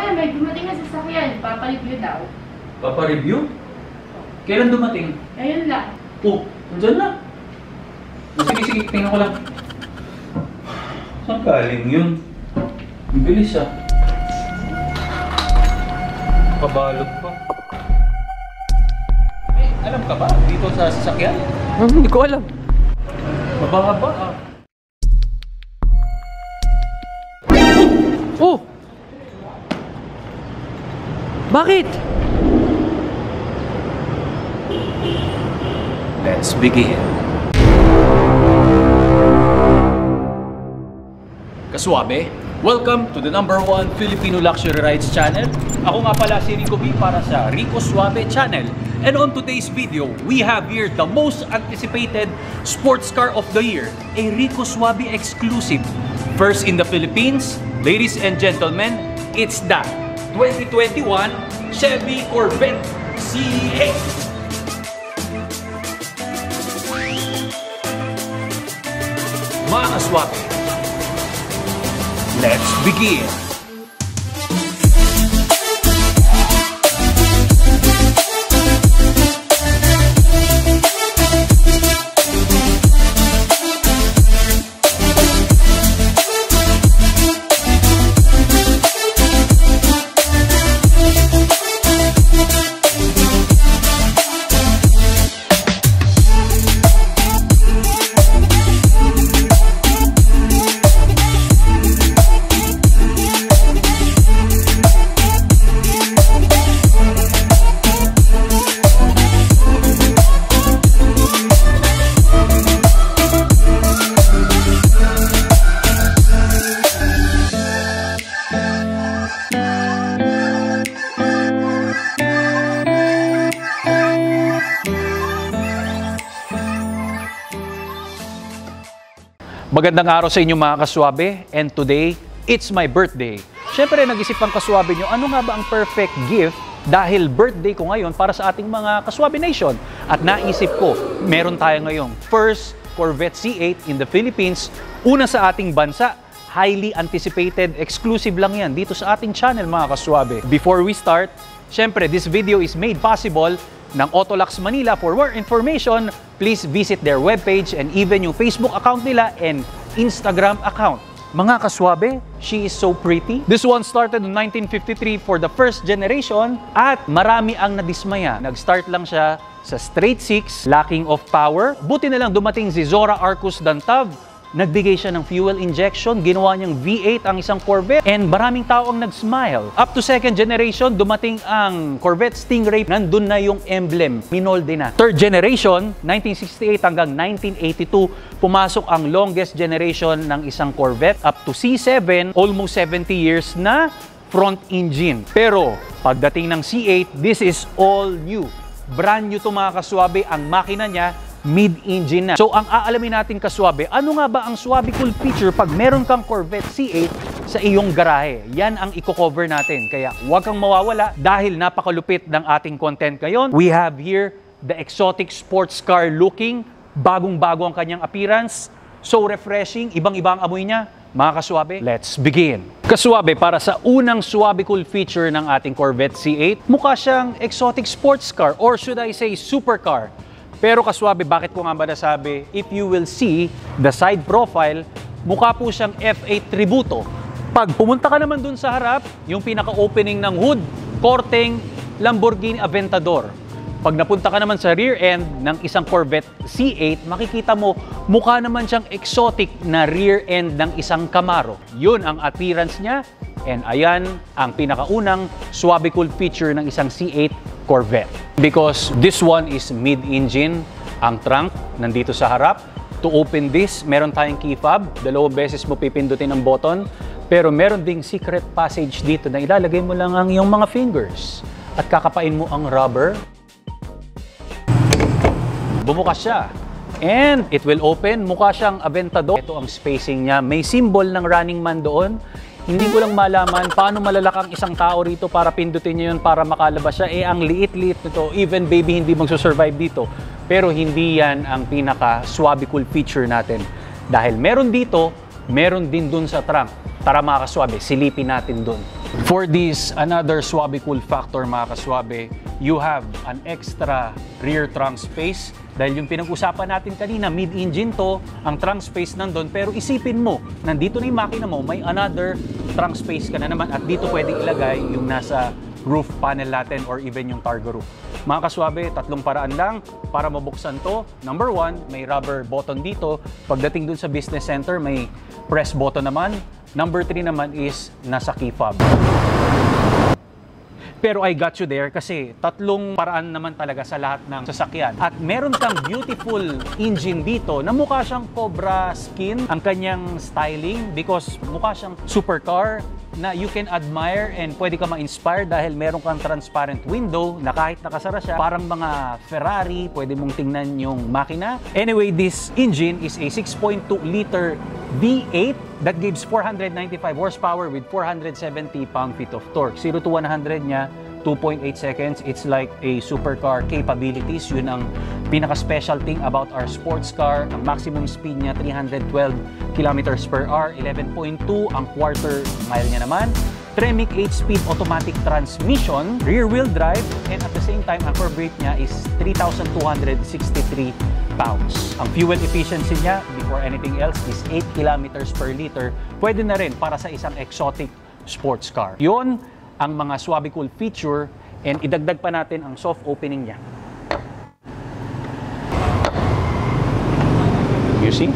Mamaya may dumating na sasakyan. Papareview daw. Papareview? Kailan dumating? Ayun lang. Oh, nandyan na. Sige, tingnan ko lang. Saan galing yun? Ang bilis ah. Pabalot pa. Alam ka ba dito sa sasakyan? Hindi ko alam. Mababa ah. Oh! Bakit? Let's begin. Kaswabe, welcome to the #1 Filipino Luxury Rides channel. Ako nga pala si Rico B para sa Rico Suave channel. And on today's video, we have here the most anticipated sports car of the year, a Rico Suave exclusive. First in the Philippines, ladies and gentlemen, it's the 2021 Chevy Corvette C8. Mga kaswabe, let's begin! Magandang araw sa inyo mga kaswabe, and today, it's my birthday. Siyempre, nag-isip ang kaswabe nyo, ano nga ba ang perfect gift dahil birthday ko ngayon para sa ating mga kaswabe nation? At naisip ko, meron tayo ngayong first Corvette C8 in the Philippines, una sa ating bansa. Highly anticipated, exclusive lang yan dito sa ating channel mga kaswabe. Before we start, siyempre, this video is made possible ng Autolux Manila. For more information, please visit their webpage and even yung Facebook account nila and Instagram account. Mga kaswabe, she is so pretty. This one started in 1953 for the first generation at marami ang nadismaya. Nag-start lang siya sa straight 6, lacking of power. Buti na lang dumating si Zora Arcus Dantav. Nagbigay siya ng fuel injection, ginawa niyang V8 ang isang Corvette, and maraming tao ang nag-smile. Up to second generation, dumating ang Corvette Stingray, nandun na yung emblem, minolde na. Third generation, 1968 hanggang 1982, pumasok ang longest generation ng isang Corvette, up to C7, almost 70 years na front engine. Pero pagdating ng C8, this is all new. Brand new to mga kaswabe, ang makina niya, mid-engine na. So, ang aalamin natin kaswabe, ano nga ba ang Suave Cool feature pag meron kang Corvette C8 sa iyong garahe? Yan ang i-cover natin. Kaya huwag kang mawawala dahil napakalupit ng ating content ngayon. We have here the exotic sports car looking. Bagong-bago ang kanyang appearance. So refreshing. Ibang-ibang amoy niya. Mga kaswabe, let's begin. Kaswabe, para sa unang Suave Cool feature ng ating Corvette C8, mukha siyang exotic sports car or should I say supercar. Pero kaswabe, bakit ko nga ba nasabi? If you will see the side profile, mukha po siyang F8 Tributo. Pag pumunta ka naman dun sa harap, yung pinaka-opening ng hood, korteng Lamborghini Aventador. Pag napunta ka naman sa rear end ng isang Corvette C8, makikita mo, mukha naman siyang exotic na rear end ng isang Camaro. Yun ang appearance niya, and ayan ang pinakaunang Suave Cool feature ng isang C8 Corvette. Because this one is mid-engine, ang trunk nandito sa harap. To open this, meron tayong key fob. 2 beses mo pipindutin ang button. Pero meron ding secret passage dito na ilalagay mo lang ang iyong mga fingers. At kakapain mo ang rubber. Bumukas siya. And it will open. Mukha siyang Aventador. Ito ang spacing niya. May symbol ng Running Man doon. Hindi ko lang malaman paano malalakang isang tao rito para pindutin niya yun para makalabas siya. Eh, ang liit-liit nito. Even baby hindi magsusurvive dito. Pero hindi yan ang pinaka-Suave Cool feature natin. Dahil meron dito, meron din dun sa trunk. Tara mga kaswabe, silipin natin dun. For this, another swabe cool factor mga kaswabe, you have an extra rear trunk space. Dahil yung pinag-usapan natin kanina, mid-engine to, ang trunk space nandun. Pero isipin mo, nandito na yung makina mo, may another trunk space ka na naman. At dito pwedeng ilagay yung nasa roof panel natin or even yung targa roof. Mga kaswabe, tatlong paraan lang para mabuksan to. Number one, may rubber button dito. Pagdating dun sa business center, may press button naman. Number 3 naman is nasa key fob. Pero I got you there kasi tatlong paraan naman talaga sa lahat ng sasakyan. At meron kang beautiful engine dito na mukha siyang Cobra skin ang kanyang styling because mukha siyang supercar na you can admire and pwede ka ma-inspire dahil meron kang transparent window na kahit nakasara siya, parang mga Ferrari, pwede mong tingnan yung makina. Anyway, this engine is a 6.2 liter V8 that gives 495 horsepower with 470 pound-feet of torque. 0 to 100 niya, 2.8 seconds. It's like a supercar capabilities. Yun ang pinaka-special thing about our sports car. Ang maximum speed niya, 312 kilometers per hour. 11.2 ang quarter mile niya naman. Tremec 8-speed automatic transmission, rear-wheel drive, and at the same time, ang core weight niya is 3,263 pounds. Ang fuel efficiency niya, before anything else, is 8 kilometers per liter. Pwede na rin para sa isang exotic sports car. Yun ang mga swabe cool feature, and idagdag pa natin ang soft opening niya. You see?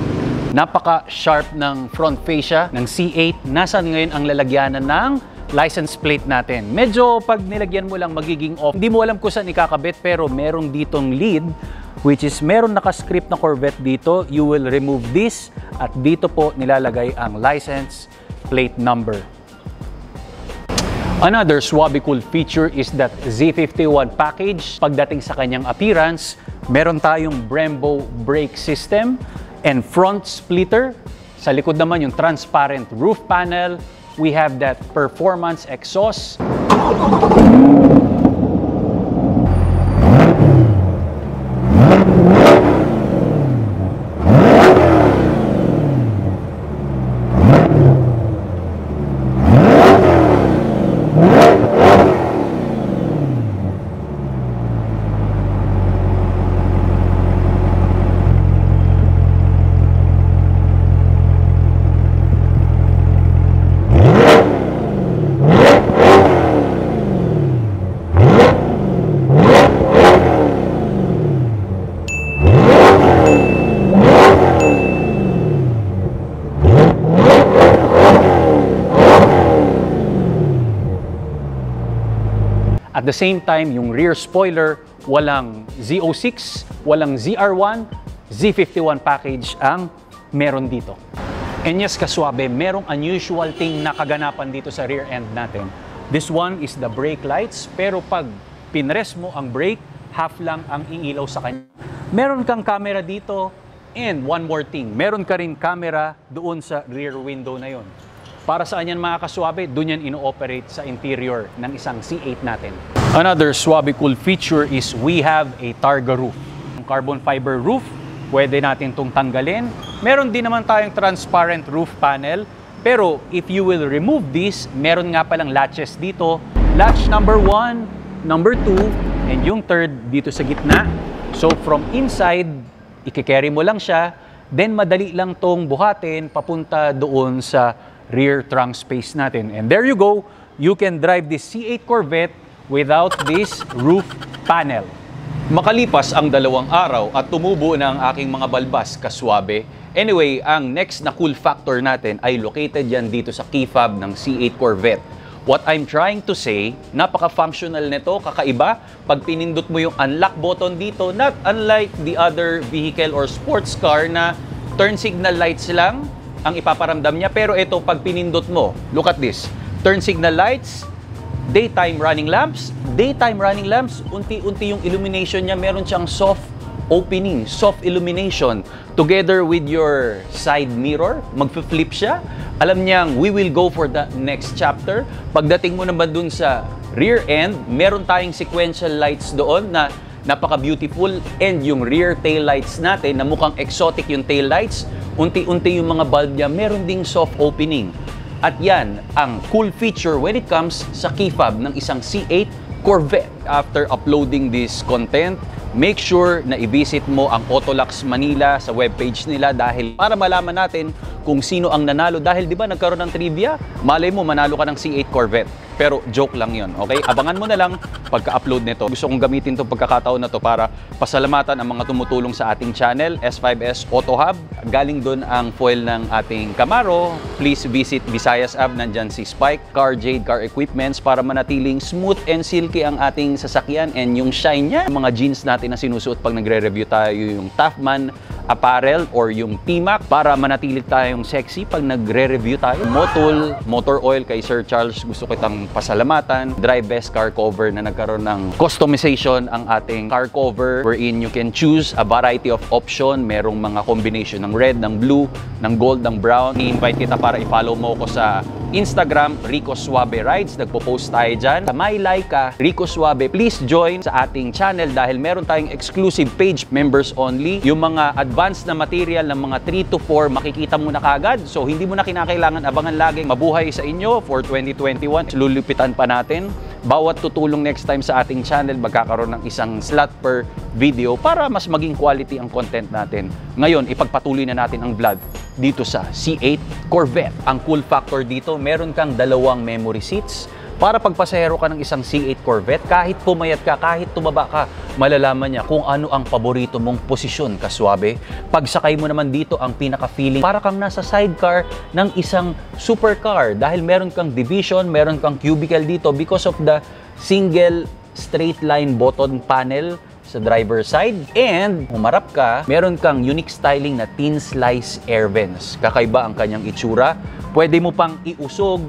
Napaka-sharp ng front fascia ng C8. Nasaan ngayon ang lalagyanan ng license plate natin? Medyo pag nilagyan mo lang magiging off. Hindi mo alam kung saan ikakabit pero merong ditong lead which is meron naka-script na Corvette dito. You will remove this at dito po nilalagay ang license plate number. Another swabe cool feature is that Z51 package. Pagdating sa kanyang appearance, meron tayong Brembo brake system and front splitter. Sa likod naman yung transparent roof panel. We have that performance exhaust. At the same time, yung rear spoiler, walang Z06, walang ZR1, Z51 package ang meron dito. And yes, kaswabe, merong unusual thing na kaganapan dito sa rear end natin. This one is the brake lights, pero pag pinress mo ang brake, half lang ang iilaw sa kanya. Meron kang camera dito, and one more thing, meron ka rin camera doon sa rear window na yon. Para saan yan mga kaswabe? Doon yan ino-operate sa interior ng isang C8 natin. Another swabe cool feature is we have a targa roof. Carbon fiber roof, pwede natin itong tanggalin. Meron din naman tayong transparent roof panel. Pero if you will remove this, meron nga palang latches dito. Latch number 1, number 2, and yung third dito sa gitna. So from inside, ikikerry mo lang siya. Then madali lang tong buhatin papunta doon sa rear trunk space natin. And there you go, you can drive this C8 Corvette without this roof panel. Makalipas ang 2 araw at tumubo na ang aking mga balbas, kaswabe. Anyway, ang next na cool factor natin ay located yan dito sa key fob ng C8 Corvette. What I'm trying to say, napaka-functional nito, kakaiba. Pag pinindot mo yung unlock button dito, not unlike the other vehicle or sports car na turn signal lights lang ang ipaparamdam niya. Pero ito, pag pinindot mo, look at this. Turn signal lights, daytime running lamps, unti-unti yung illumination niya, meron siyang soft opening, soft illumination. Together with your side mirror, magfi-flip siya. Alam niyang, we will go for the next chapter. Pagdating mo naman dun sa rear end, meron tayong sequential lights doon na napaka-beautiful. And yung rear tail lights natin, na mukhang exotic yung tail lights, unti-unti yung mga bulb niya, meron ding soft opening. At yan ang cool feature when it comes sa key fob ng isang C8 Corvette. After uploading this content, make sure na i-visit mo ang Autolux Manila sa webpage nila dahil para malaman natin kung sino ang nanalo. Dahil di ba nagkaroon ng trivia, malay mo manalo ka ng C8 Corvette. Pero joke lang yon, okay? Abangan mo na lang pagka-upload nito. Gusto kong gamitin itong pagkakataon na to para pasalamatan ang mga tumutulong sa ating channel, S5S Auto Hub. Galing doon ang foil ng ating Camaro. Please visit Visayas Hub. Nandyan si Spike, Car Jade, Car Equipments para manatiling smooth and silky ang ating sasakyan and yung shine niya. Mga jeans natin na sinusuot pag nagre-review tayo, yung Toughman apparel or yung PMAC para manatili tayong sexy pag nagre-review tayo. Motul, motor oil kay Sir Charles, gusto kitang pasalamatan. Drive Best car cover na nagkaroon ng customization ang ating car cover wherein you can choose a variety of option. Merong mga combination ng red, ng blue, ng gold, ng brown. I-invite kita para i-follow mo ko sa Instagram, Rico Suave Rides. Nagpo-post tayo dyan. Sa My Laika, Rico Suave, please join sa ating channel dahil meron tayong exclusive page, members only. Yung mga advanced na material ng mga 3 to 4 makikita mo na kagad. So hindi mo na kinakailangan abangan lagi. Mabuhay sa inyo for 2021. Lulupitan pa natin. Bawat tutulong next time sa ating channel, magkakaroon ng isang slot per video para mas maging quality ang content natin. Ngayon, ipagpatuloy na natin ang vlog dito sa C8 Corvette. Ang cool factor dito, meron kang 2 memory seats para pagpasahero ka ng isang C8 Corvette, kahit pumayat ka, kahit tumaba ka, malalaman niya kung ano ang paborito mong posisyon, kaswabe. Pagsakay mo naman dito, ang pinaka-feeling, para kang nasa sidecar ng isang supercar dahil meron kang division, meron kang cubicle dito because of the single straight line button panel sa driver side. And humarap ka, meron kang unique styling na thin slice air vents. Kakaiba ang kanyang itsura. Pwede mo pang iusog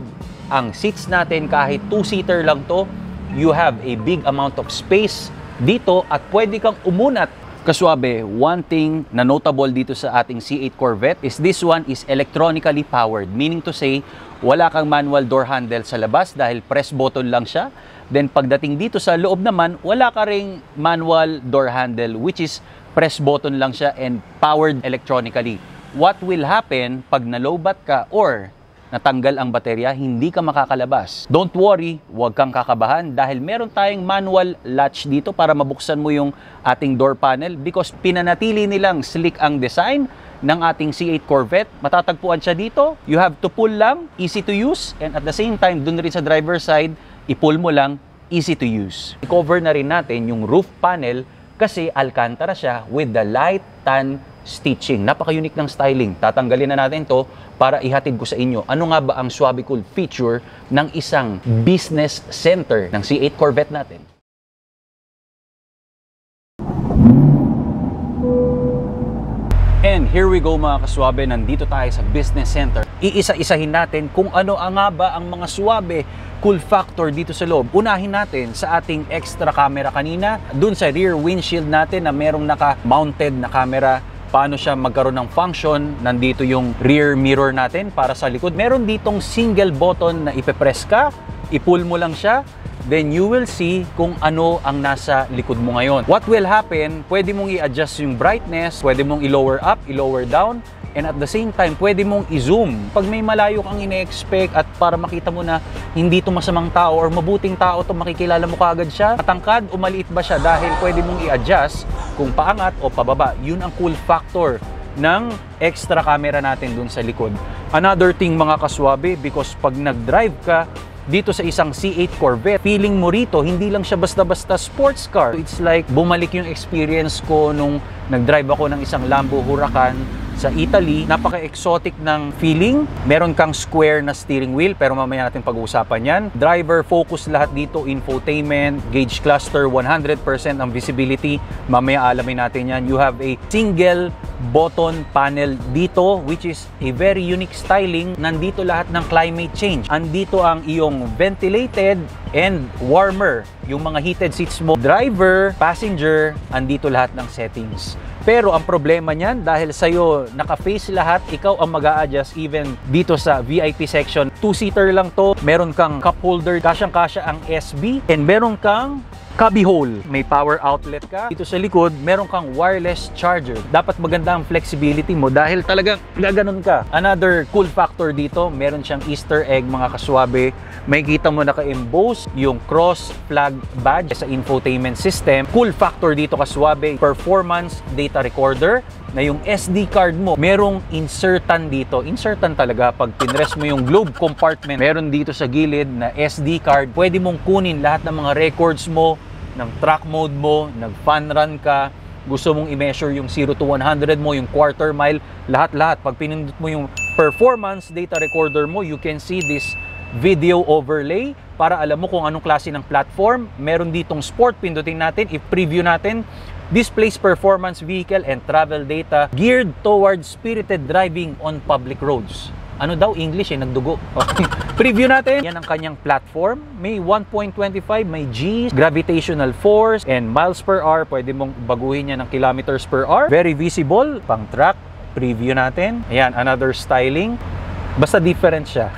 ang seats natin kahit 2-seater lang to. You have a big amount of space dito at pwede kang umunat. Kaswabe, one thing na notable dito sa ating C8 Corvette is this one is electronically powered. Meaning to say, wala kang manual door handle sa labas dahil press button lang siya. Then pagdating dito sa loob naman, wala ka ring manual door handle which is press button lang siya and powered electronically. What will happen pag nalobat ka or natanggal ang baterya, hindi ka makakalabas. Don't worry, huwag kang kakabahan dahil meron tayong manual latch dito para mabuksan mo yung ating door panel because pinanatili nilang slick ang design ng ating C8 Corvette. Matatagpuan siya dito. You have to pull lang, easy to use, and at the same time, dun rin sa driver side, i-pull mo lang, easy to use. I-cover na rin natin yung roof panel kasi Alcantara siya with the light tan stitching. Napaka-unique ng styling. Tatanggalin na natin to para ihatid ko sa inyo. Ano nga ba ang swabe cool feature ng isang business center ng C8 Corvette natin? And here we go mga kaswabe, nandito tayo sa business center. Iisa-isahin natin kung ano nga ba ang mga swabe cool factor dito sa loob. Unahin natin sa ating extra camera kanina, dun sa rear windshield natin na merong naka-mounted na camera. Paano siya magkaroon ng function? Nandito yung rear mirror natin para sa likod. Meron ditong single button na ipe-press ka, i-pull mo lang siya, then you will see kung ano ang nasa likod mo ngayon. What will happen, pwede mong i-adjust yung brightness, pwede mong i-lower up, i-lower down, and at the same time, pwede mong i-zoom. Pag may malayo kang ine-expect at para makita mo na hindi ito masamang tao or mabuting tao ito, makikilala mo kaagad siya. Matangkad o maliit ba siya dahil pwede mong i-adjust kung paangat o pababa. Yun ang cool factor ng extra camera natin dun sa likod. Another thing mga kaswabe, because pag nag-drive ka dito sa isang C8 Corvette, feeling mo rito, hindi lang siya basta-basta sports car. It's like bumalik yung experience ko nung nag-drive ako ng isang Lambo Huracan sa Italy. Napaka-exotic ng feeling. Meron kang square na steering wheel, pero mamaya natin pag-uusapan yan. Driver focus lahat dito, infotainment, gauge cluster, 100% ang visibility. Mamaya alamin natin yan. You have a single button panel dito, which is a very unique styling. Nandito lahat ng climate change. Andito ang iyong ventilated and warmer, yung mga heated seats mo. Driver, passenger, andito lahat ng settings. Pero ang problema niyan, dahil sa'yo naka-face lahat, ikaw ang mag-a-adjust even dito sa VIP section. 2-seater lang to, meron kang cup holder, kasyang-kasya ang SB, and meron kang cubby hole. May power outlet ka. Dito sa likod, meron kang wireless charger. Dapat maganda ang flexibility mo dahil talagang gaganon ka. Another cool factor dito, meron siyang Easter egg mga kaswabe. May kita mo naka-emboss yung cross flag badge sa infotainment system. Cool factor dito kaswabe, performance data recorder na yung SD card mo, merong insertan dito. Insertan talaga pag pinress mo yung globe compartment. Meron dito sa gilid na SD card. Pwede mong kunin lahat ng mga records mo, ng track mode mo, nag-fun run ka, gusto mong i-measure yung 0 to 100 mo, yung quarter mile, lahat-lahat. Pag pinindot mo yung performance data recorder mo, you can see this video overlay para alam mo kung anong klase ng platform. Meron ditong sport, pindutin natin, i-preview natin. Displays performance vehicle and travel data geared towards spirited driving on public roads. Ano daw? English eh, nagdugo. Okay. Preview natin. Yan ang kanyang platform. May 1.25, may G, gravitational force, and miles per hour. Pwede mong baguhin yan ng kilometers per hour. Very visible. Pang track. Preview natin. Ayan, another styling. Basta different siya.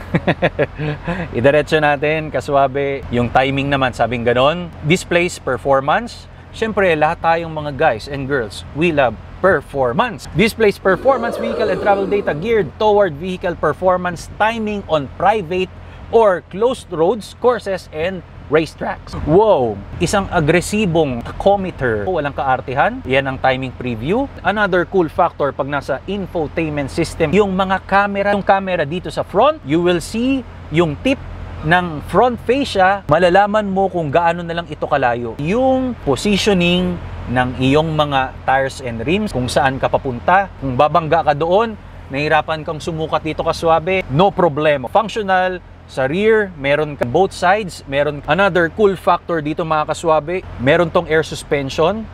Idiretso natin, kaswabe. Yung timing naman, sabing ganon. Displays performance. Siyempre, lahat tayong mga guys and girls, we love performance. Displays performance vehicle and travel data geared toward vehicle performance timing on private or closed roads, courses, and racetracks. Wow! Isang agresibong tachometer. Walang kaartihan. Yan ang timing preview. Another cool factor pag nasa infotainment system, yung mga camera. Yung camera dito sa front, you will see yung tip ng front fascia, malalaman mo kung gaano na lang ito kalayo. Yung positioning ng iyong mga tires and rims, kung saan ka papunta, kung babangga ka doon, nahirapan kang sumukat dito kaswabe, no problema. Functional, sa rear, meron ka both sides, meron. Another cool factor dito mga kaswabe, meron tong air suspension.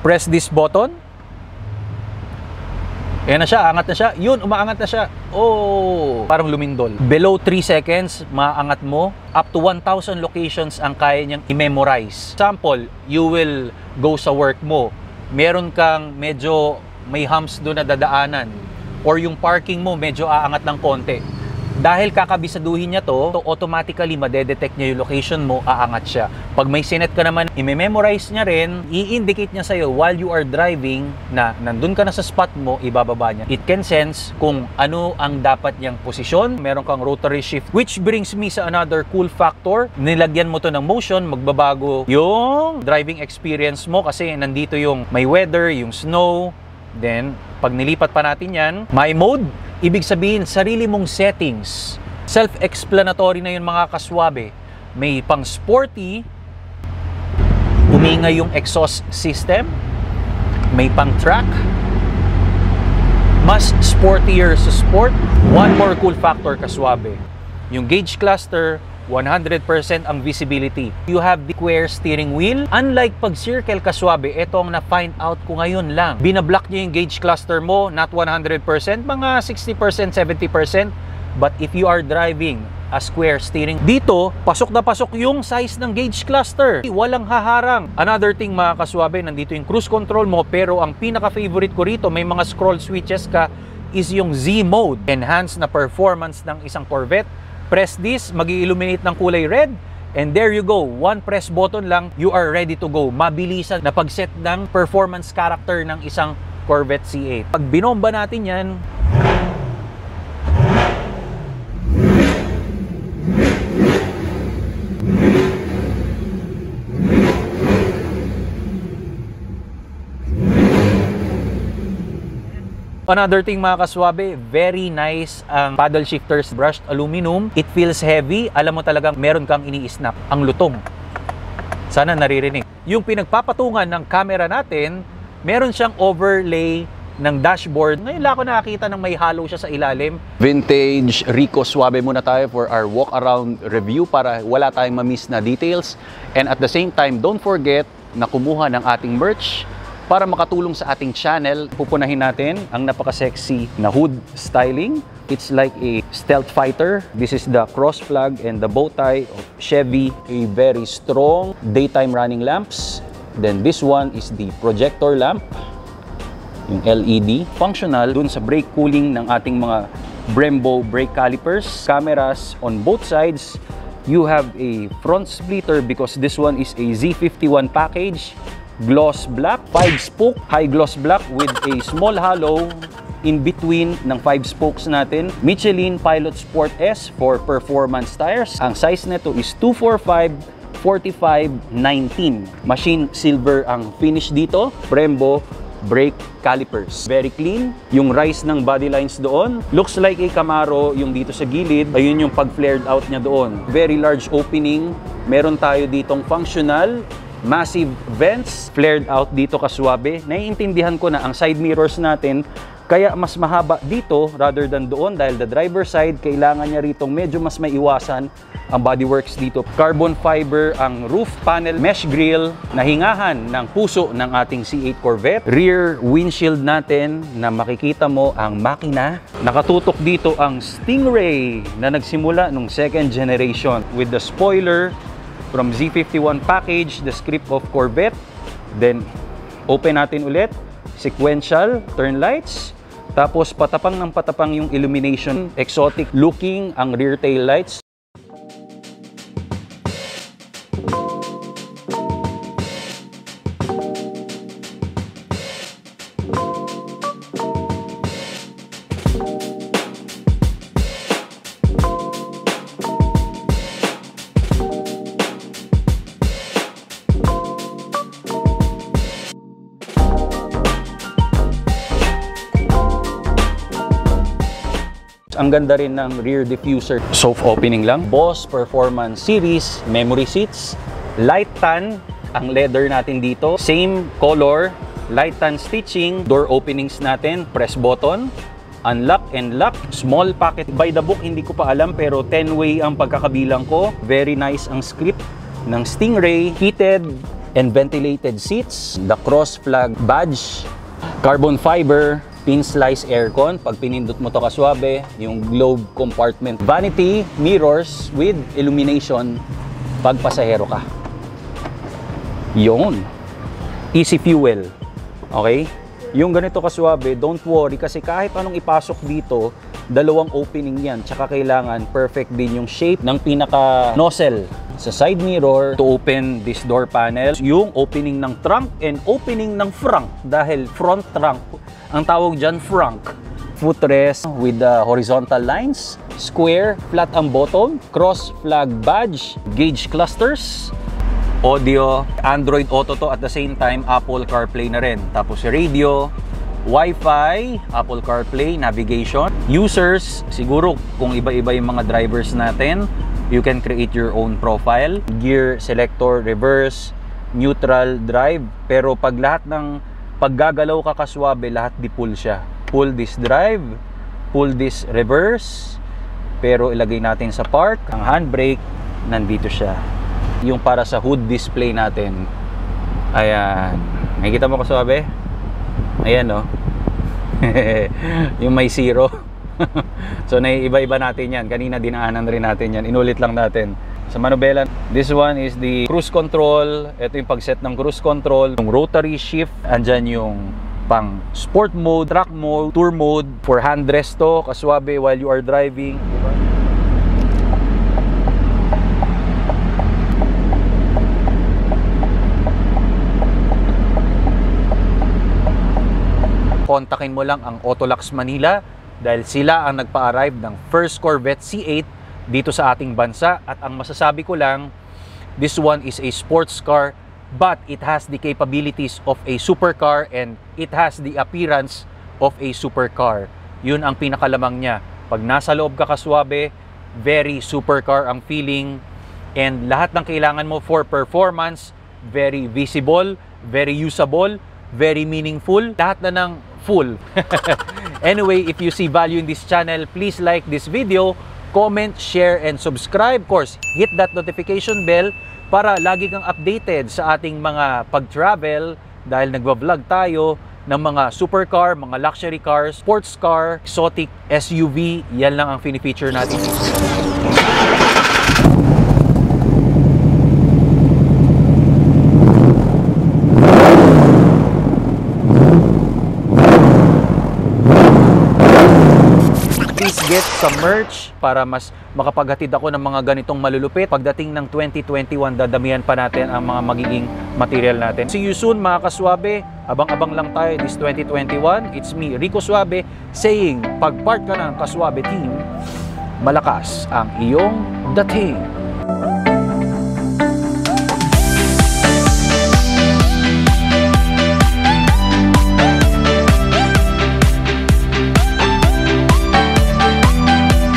Press this button. Ayan na siya, angat na siya. Yun, umaangat na siya. Oh, parang lumindol. Below 3 seconds, maangat mo. Up to 1,000 locations ang kaya niyang i-memorize. Example, you will go sa work mo. Meron kang medyo may humps doon na dadaanan. Or yung parking mo, medyo aangat ng konti. Dahil kakabisaduhin niya to, automatically madedetect niya yung location mo, aangat siya. Pag may sinet ka naman, i-memorize niya rin, i-indicate niya sa'yo while you are driving na nandun ka na sa spot mo, ibababa niya. It can sense kung ano ang dapat niyang posisyon. Meron kang rotary shift, which brings me sa another cool factor. Nilagyan mo to ng motion, magbabago yung driving experience mo kasi nandito yung may weather, yung snow. Then, pag nilipat pa natin yan, my mode, ibig sabihin, sarili mong settings. Self-explanatory na yun mga kaswabe. May pang sporty, umingay yung exhaust system. May pang track. Mas sportier sa sport. One more cool factor kaswabe. Yung gauge cluster, 100% ang visibility. You have the square steering wheel. Unlike pag circle kaswabe, ito ang na-find out ko ngayon lang. Binablock niya yung gauge cluster mo, not 100%, mga 60%, 70%. But if you are driving a square steering, dito, pasok na pasok yung size ng gauge cluster. Walang haharang. Another thing mga kaswabe, nandito yung cruise control mo, pero ang pinaka-favorite ko rito, may mga scroll switches ka, is yung Z mode. Enhance na performance ng isang Corvette. Press this, mag-i-illuminate ng kulay red, and there you go. One press button lang, you are ready to go. Mabilisan na pag-set ng performance character ng isang Corvette C8. Pag binomba natin yan, another thing mga kaswabe, very nice ang paddle shifters, brushed aluminum. It feels heavy. Alam mo talagang meron kang ini-snap. Ang lutong. Sana naririnig. Yung pinagpapatungan ng camera natin, meron siyang overlay ng dashboard. Ngayon lang ako nakakita ng may halo siya sa ilalim. Vintage Rico Suave muna tayo for our walk around review para wala tayong ma-miss na details. And at the same time, don't forget na kumuha ng ating merch. Para makatulong sa ating channel, pupunahin natin ang napaka-sexy na hood styling. It's like a stealth fighter. This is the cross flag and the bow tie of Chevy. A very strong daytime running lamps. Then this one is the projector lamp, yung LED. Functional dun sa brake cooling ng ating mga Brembo brake calipers. Cameras on both sides. You have a front splitter because this one is a Z51 package, gloss black, 5-spoke, high gloss black with a small hollow in between ng 5 spokes natin. Michelin Pilot Sport S for performance tires. Ang size nito is 245/45/19. Machine silver ang finish dito. Brembo brake calipers. Very clean. Yung rise ng body lines doon, looks like a Camaro yung dito sa gilid. Ayun yung pag-flared out niya doon. Very large opening. Meron tayo ditong functional, massive vents, flared out dito kaswabe. Naiintindihan ko na ang side mirrors natin kaya mas mahaba dito rather than doon dahil the driver side, kailangan niya rito medyo mas may iwasan ang bodyworks dito. Carbon fiber ang roof panel, mesh grille, nahingahan ng puso ng ating C8 Corvette. Rear windshield natin na makikita mo ang makina. Nakatutok dito ang Stingray na nagsimula nung second generation with the spoiler from Z51 package, the script of Corvette. Then open natin ulit, sequential turn lights. Tapos patapang ng patapang yung illumination, exotic looking ang rear tail lights. Ang ganda rin ng rear diffuser. Soft opening lang. Boss Performance Series memory seats. Light tan ang leather natin dito. Same color. Light tan stitching. Door openings natin. Press button. Unlock and lock. Small pocket. By the book, hindi ko pa alam pero 10-way ang pagkakabilang ko. Very nice ang script ng Stingray. Heated and ventilated seats. The cross flag badge. Carbon fiber. Pin slice aircon, pag pinindot mo to kaswabe, yung globe compartment. Vanity mirrors with illumination pag pasahero ka. Yun. Easy fuel. Okay? Yung ganito kaswabe, don't worry kasi kahit anong ipasok dito, dalawang opening yan. Tsaka kailangan perfect din yung shape ng pinaka nozzle sa side mirror to open this door panel. Yung opening ng trunk and opening ng frunk dahil front trunk ang tawag dyan, frunk. Footrest with the horizontal lines, square, flat ang bottom, cross flag badge, gauge clusters, audio, Android Auto to at the same time, Apple CarPlay na rin. Tapos radio, Wi-Fi, Apple CarPlay, navigation. Users, siguro kung iba-iba yung mga drivers natin, you can create your own profile. Gear selector, reverse, neutral, drive. Pero pag lahat ng paggagalaw ka kaswabe, lahat di pull siya. Pull this drive, pull this reverse, pero ilagay natin sa park. Ang handbrake, nandito siya. Yung para sa hood display natin. Ayan. Nakikita mo kaswabe? Ayan, no? Yung may zero. So, naiiba-iba natin yan. Kanina dinaanan rin natin yan. Inulit lang natin. Sa manubela, this one is the cruise control. Ito yung pag-set ng cruise control. Yung rotary shift, andyan yung pang sport mode, track mode, tour mode. For hand rest to, kaswabe while you are driving. Kontakin mo lang ang Autolux Manila dahil sila ang nagpa-arrive ng first Corvette C8 dito sa ating bansa. At ang masasabi ko lang, this one is a sports car but it has the capabilities of a supercar and it has the appearance of a supercar. Yun ang pinakalamang niya. Pag nasa loob ka kaswabe, very supercar ang feeling and lahat ng kailangan mo for performance, very visible, very usable, very meaningful, lahat na ng full. Anyway, if you see value in this channel, please like this video, comment, share, and subscribe. Of course, hit that notification bell para lagi kang updated sa ating mga pag-travel dahil nagwa-vlog tayo ng mga supercar, mga luxury cars, sports car, exotic SUV. Yan lang ang fini-feature natin. Please higit sa merch para mas makapaghatid ako ng mga ganitong malulupit. Pagdating ng 2021, dadamihan pa natin ang mga magiging material natin. See you soon mga kaswabe. Abang-abang lang tayo this 2021. It's me, Rico Suabe, saying, pag part ka ng Kaswabe team, malakas ang iyong dating.